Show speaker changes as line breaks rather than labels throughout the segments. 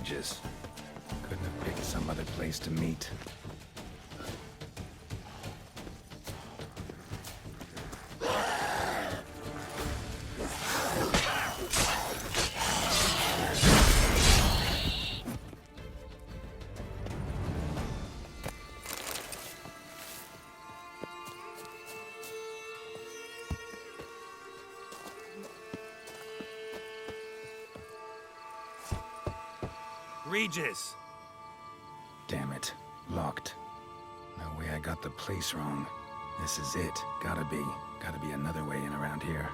Regis. Couldn't have picked some other place to meet.
Regis!
Damn it. Locked. No way I got the place wrong. This is it. Gotta be. Gotta be another way in around here.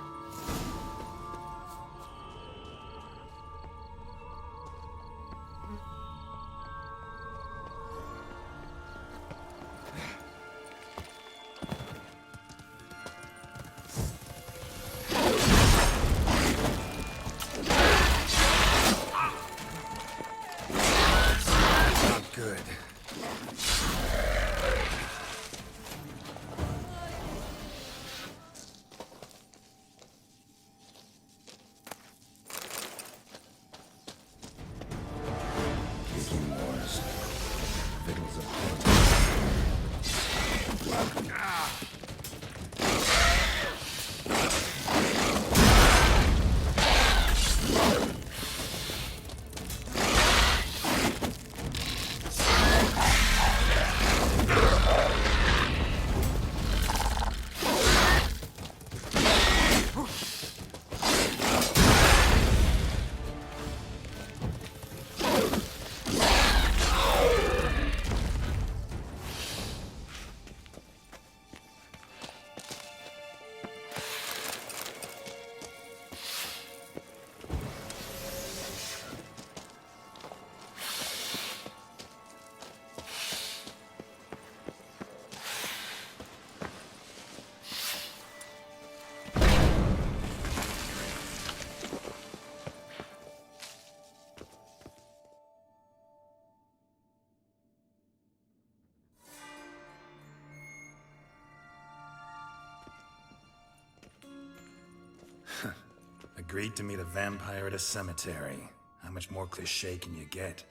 Agreed to meet a vampire at a cemetery. How much more cliché can you get?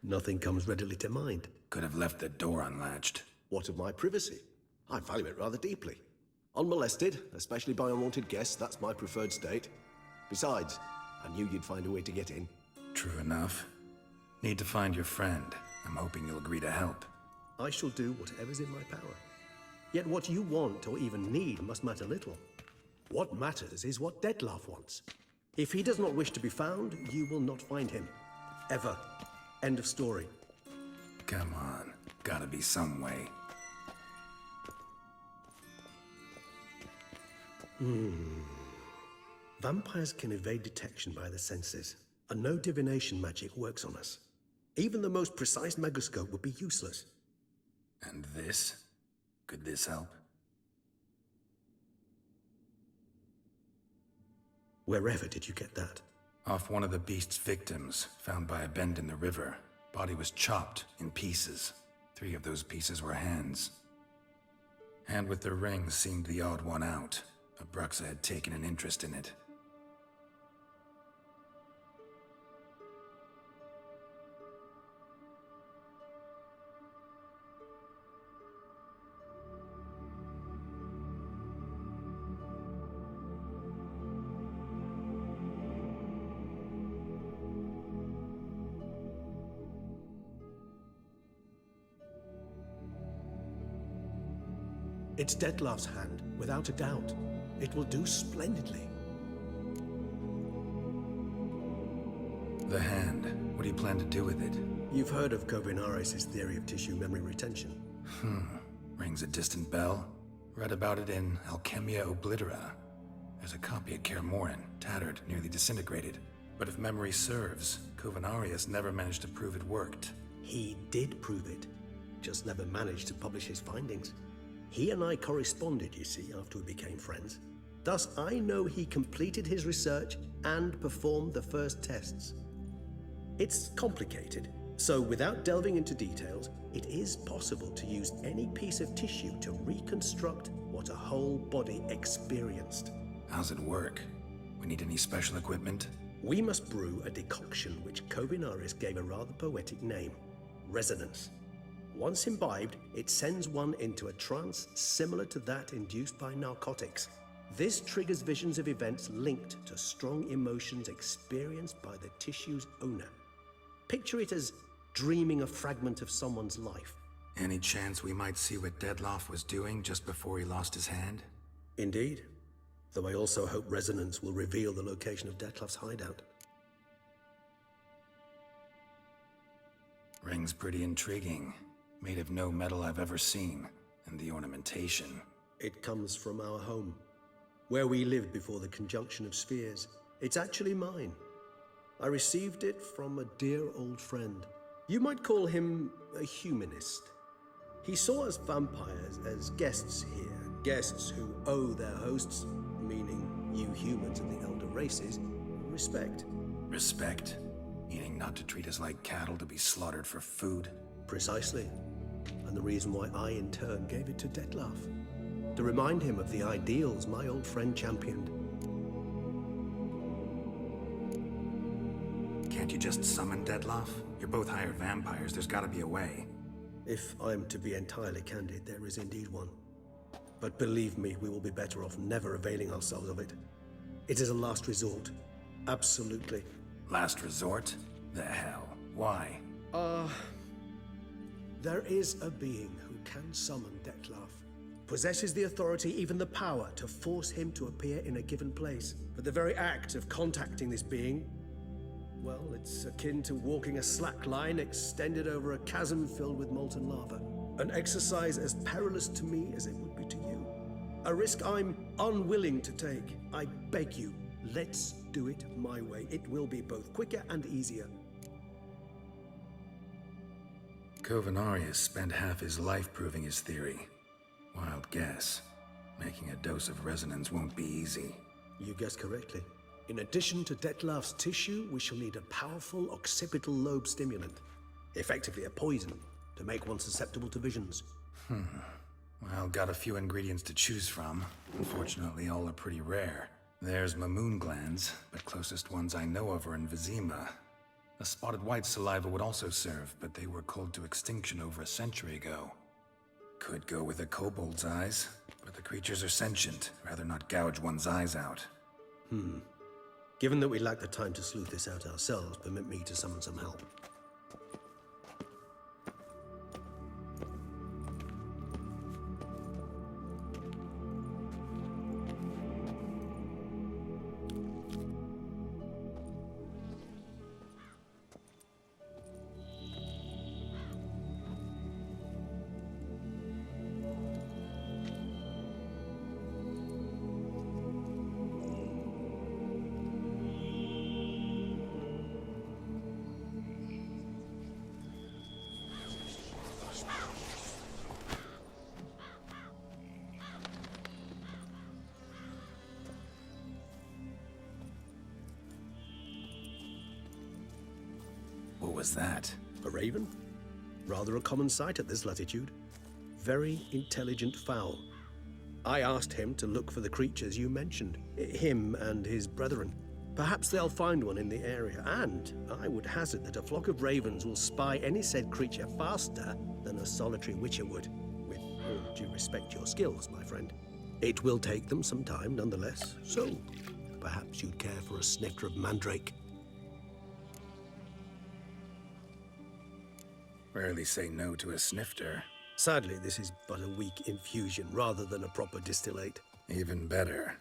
Nothing comes readily to mind.
Could have left the door unlatched.
What of my privacy? I value it rather deeply. Unmolested, especially by unwanted guests, that's my preferred state. Besides, I knew you'd find a way to get in.
True enough. Need to find your friend. I'm hoping you'll agree to help.
I shall do whatever's in my power. Yet what you want or even need must matter little. What matters is what Dettlaff wants. If he does not wish to be found, you will not find him. Ever. End of story.
Come on. Gotta be some way.
Vampires can evade detection by the senses, and no divination magic works on us. Even the most precise megascope would be useless.
And this? Could this help?
Wherever did you get that?
Off one of the beast's victims, found by a bend in the river. Body was chopped in pieces. 3 of those pieces were hands. Hand with the ring seemed the odd one out. Abruxa had taken an interest in it.
It's Dettlaff's hand, without a doubt. It will do splendidly.
The hand. What do you plan to do with it?
You've heard of Kovinares' theory of tissue memory retention.
Rings a distant bell. Read about it in Alchemia Oblitera. There's a copy at Kaer Morhen, tattered, nearly disintegrated. But if memory serves, Kovinares never managed to prove it worked.
He did prove it, just never managed to publish his findings. He and I corresponded, you see, after we became friends. Thus, I know he completed his research and performed the first tests. It's complicated, so without delving into details, it is possible to use any piece of tissue to reconstruct what a whole body experienced.
How's it work? We need any special equipment?
We must brew a decoction which Kovinaris gave a rather poetic name, resonance. Once imbibed, it sends one into a trance similar to that induced by narcotics. This triggers visions of events linked to strong emotions experienced by the tissue's owner. Picture it as dreaming a fragment of someone's life.
Any chance we might see what Dettlaff was doing just before he lost his hand?
Indeed. Though I also hope resonance will reveal the location of Dettlaff's hideout.
Ring's pretty intriguing. Made of no metal I've ever seen. And the ornamentation.
It comes from our home, where we lived before the conjunction of spheres. It's actually mine. I received it from a dear old friend. You might call him a humanist. He saw us vampires as guests here, guests who owe their hosts, meaning you humans and the elder races, respect.
Respect? Meaning not to treat us like cattle to be slaughtered for food?
Precisely. And the reason why I, in turn, gave it to Dettlaff. To remind him of the ideals my old friend championed.
Can't you just summon Dettlaff? You're both hired vampires, there's gotta be a way.
If I'm to be entirely candid, there is indeed one. But believe me, we will be better off never availing ourselves of it. It is a last resort. Absolutely.
Last resort? The hell? Why?
There is a being who can summon Dettlaff. Possesses the authority, even the power, to force him to appear in a given place. But the very act of contacting this being, well, it's akin to walking a slack line extended over a chasm filled with molten lava. An exercise as perilous to me as it would be to you. A risk I'm unwilling to take. I beg you, let's do it my way. It will be both quicker and easier.
Kovinaris spent half his life proving his theory. Wild guess. Making a dose of resonance won't be easy.
You guessed correctly. In addition to Dettlaff's tissue, we shall need a powerful occipital lobe stimulant. Effectively a poison, to make one susceptible to visions.
Well, got a few ingredients to choose from. Unfortunately, all are pretty rare. There's mamoon glands, but closest ones I know of are in Vizima. A spotted white saliva would also serve, but they were cold to extinction over a century ago. Could go with a kobold's eyes, but the creatures are sentient. Rather not gouge one's eyes out.
Given that we lack the time to sleuth this out ourselves, permit me to summon some help.
What was that?
A raven? Rather a common sight at this latitude. Very intelligent fowl. I asked him to look for the creatures you mentioned, him and his brethren. Perhaps they'll find one in the area, and I would hazard that a flock of ravens will spy any said creature faster than a solitary witcher would. With all due respect to your skills, my friend. It will take them some time nonetheless, so perhaps you'd care for a snifter of mandrake.
Rarely say no to a snifter.
Sadly, this is but a weak infusion rather than a proper distillate.
Even better.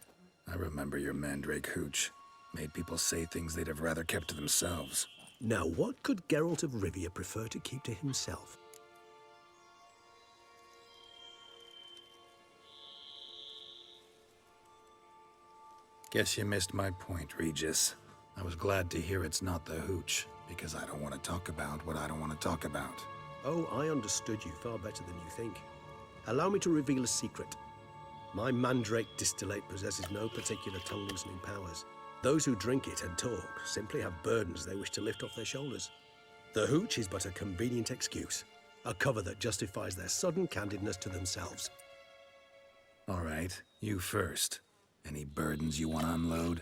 I remember your mandrake hooch. Made people say things they'd have rather kept to themselves.
Now, what could Geralt of Rivia prefer to keep to himself?
Guess you missed my point, Regis. I was glad to hear it's not the hooch, because I don't want to talk about what I don't want to talk about.
Oh, I understood you far better than you think. Allow me to reveal a secret. My mandrake distillate possesses no particular tongue-loosening powers. Those who drink it and talk simply have burdens they wish to lift off their shoulders. The hooch is but a convenient excuse, a cover that justifies their sudden candidness to themselves.
All right, you first. Any burdens you want to unload?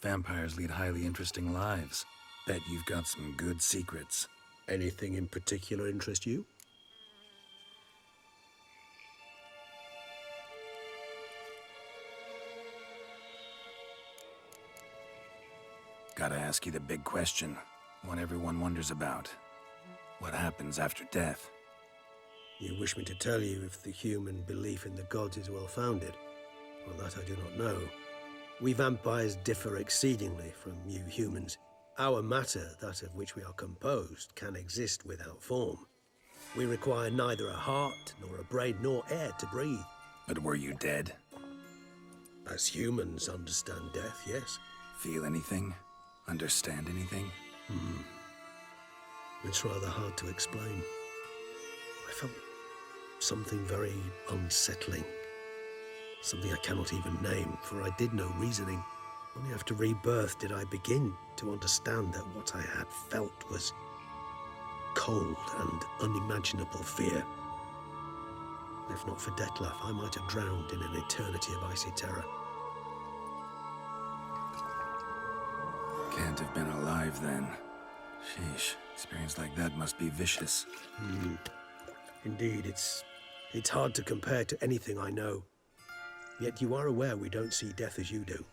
Vampires lead highly interesting lives. Bet you've got some good secrets.
Anything in particular interest you?
Gotta ask you the big question. One everyone wonders about. What happens after death?
You wish me to tell you if the human belief in the gods is well-founded? Well, that I do not know. We vampires differ exceedingly from you humans. Our matter, that of which we are composed, can exist without form. We require neither a heart, nor a brain, nor air to breathe.
But were you dead?
As humans understand death, yes.
Feel anything? Understand anything?
It's rather hard to explain. I felt something very unsettling. Something I cannot even name, for I did no reasoning. Only after rebirth did I begin to understand that what I had felt was cold and unimaginable fear. If not for Detlef, I might have drowned in an eternity of icy terror.
Can't have been alive then. Sheesh, experience like that must be vicious.
Indeed, it's hard to compare to anything I know. Yet you are aware we don't see death as you do.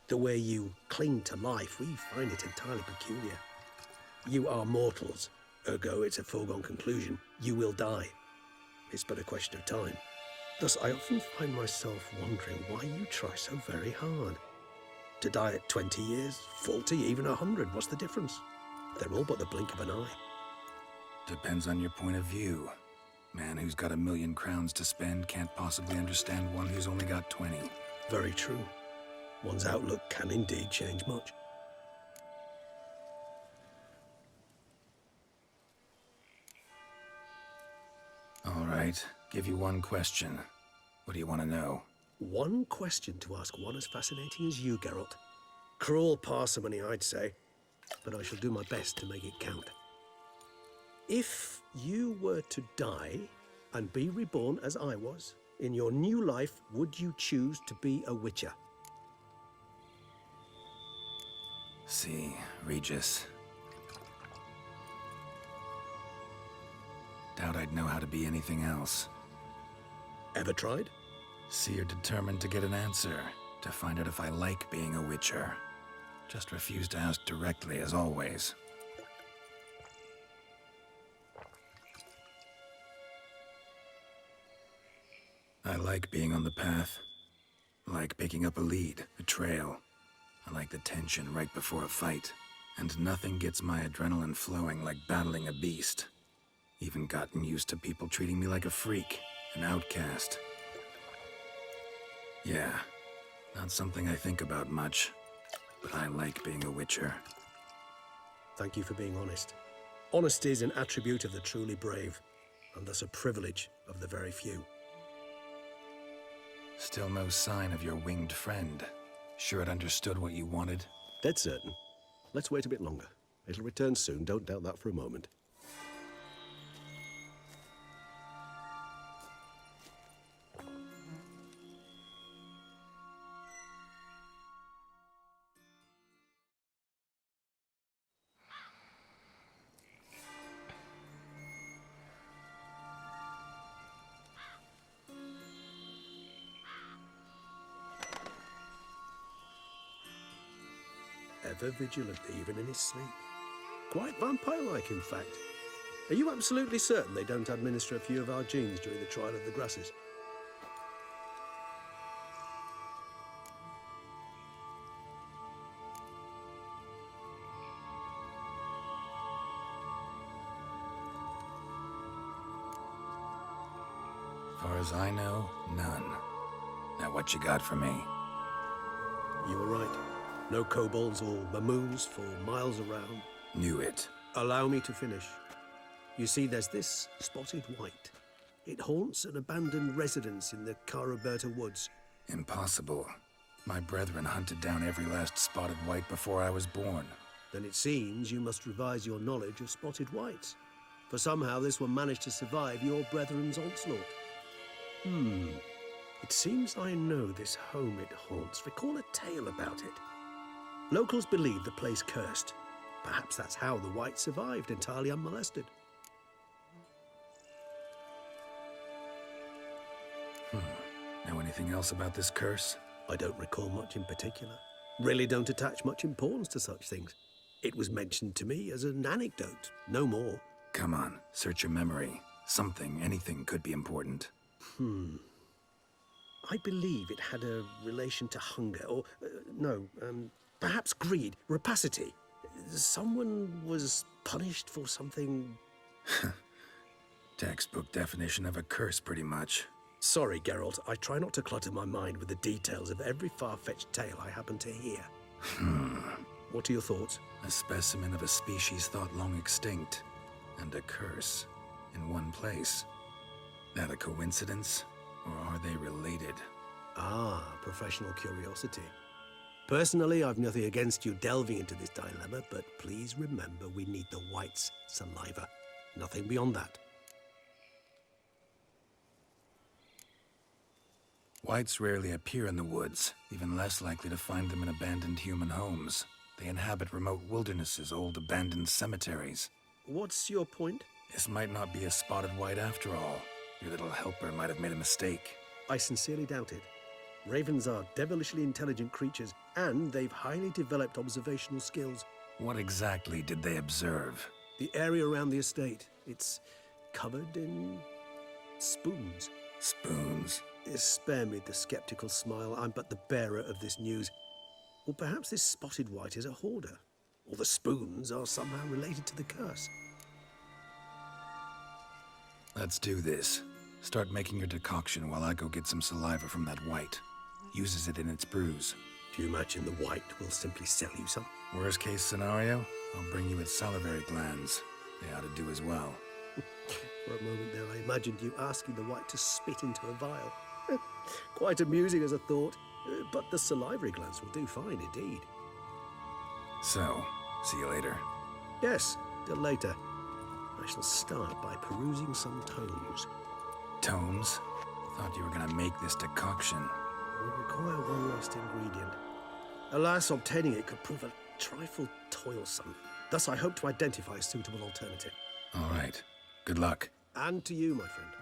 The way you cling to life, we find it entirely peculiar. You are mortals, ergo it's a foregone conclusion. You will die. It's but a question of time. Thus, I often find myself wondering why you try so very hard. To die at 20 years, 40, even 100, what's the difference? They're all but the blink of an eye.
Depends on your point of view. Man who's got 1,000,000 crowns to spend can't possibly understand one who's only got 20.
Very true. One's outlook can indeed change much.
All right, give you one question. What do you want to know?
One question to ask one as fascinating as you, Geralt. Cruel parsimony, I'd say, but I shall do my best to make it count. If you were to die and be reborn as I was, in your new life, would you choose to be a witcher?
See, Regis. Doubt I'd know how to be anything else.
Ever tried?
See, you're determined to get an answer, to find out if I like being a witcher. Just refuse to ask directly, as always. I like being on the path. I like picking up a lead, a trail. I like the tension right before a fight. And nothing gets my adrenaline flowing like battling a beast. Even gotten used to people treating me like a freak, an outcast. Yeah, not something I think about much, but I like being a witcher.
Thank you for being honest. Honesty is an attribute of the truly brave, and thus a privilege of the very few.
Still no sign of your winged friend. Sure it understood what you wanted?
Dead certain. Let's wait a bit longer. It'll return soon, don't doubt that for a moment. Ever vigilant, even in his sleep. Quite vampire-like, in fact. Are you absolutely certain they don't administer a few of our genes during the trial of the grasses?
As far as I know, none. Now what you got for me?
You were right. No kobolds or mamoons for miles around.
Knew it.
Allow me to finish. You see, there's this spotted white. It haunts an abandoned residence in the Caraberta woods.
Impossible. My brethren hunted down every last spotted white before I was born.
Then it seems you must revise your knowledge of spotted whites. For somehow this one managed to survive your brethren's onslaught. It seems I know this home it haunts. Recall a tale about it. Locals believe the place cursed. Perhaps that's how the Whites survived entirely unmolested.
Know anything else about this curse?
I don't recall much in particular. Really don't attach much importance to such things. It was mentioned to me as an anecdote, no more.
Come on, search your memory. Something, anything could be important.
I believe it had a relation to hunger, or, perhaps greed, rapacity. Someone was punished for something...
Textbook definition of a curse, pretty much.
Sorry, Geralt, I try not to clutter my mind with the details of every far-fetched tale I happen to hear. What are your thoughts?
A specimen of a species thought long extinct, and a curse, in one place. That a coincidence, or are they related?
Ah, professional curiosity. Personally, I've nothing against you delving into this dilemma, but please remember we need the Whites' saliva. Nothing beyond that.
Whites rarely appear in the woods, even less likely to find them in abandoned human homes. They inhabit remote wildernesses, old abandoned cemeteries.
What's your point?
This might not be a spotted white after all. Your little helper might have made a mistake.
I sincerely doubt it. Ravens are devilishly intelligent creatures, and they've highly developed observational skills.
What exactly did they observe?
The area around the estate, it's covered in spoons.
Spoons?
Spare me the skeptical smile. I'm but the bearer of this news. Or perhaps this spotted white is a hoarder. Or the spoons are somehow related to the curse.
Let's do this. Start making your decoction while I go get some saliva from that white. Uses it in its brews.
Do you imagine the white will simply sell you some?
Worst case scenario, I'll bring you its salivary glands. They ought to do as well.
For a moment there, I imagined you asking the white to spit into a vial. Quite amusing as a thought, but the salivary glands will do fine indeed.
So, see you later.
Yes, till later. I shall start by perusing some tomes.
Tomes? Thought you were gonna make this decoction.
It would require one last ingredient. Alas, obtaining it could prove a trifle toilsome. Thus, I hope to identify a suitable alternative.
All right. Good luck.
And to you, my friend.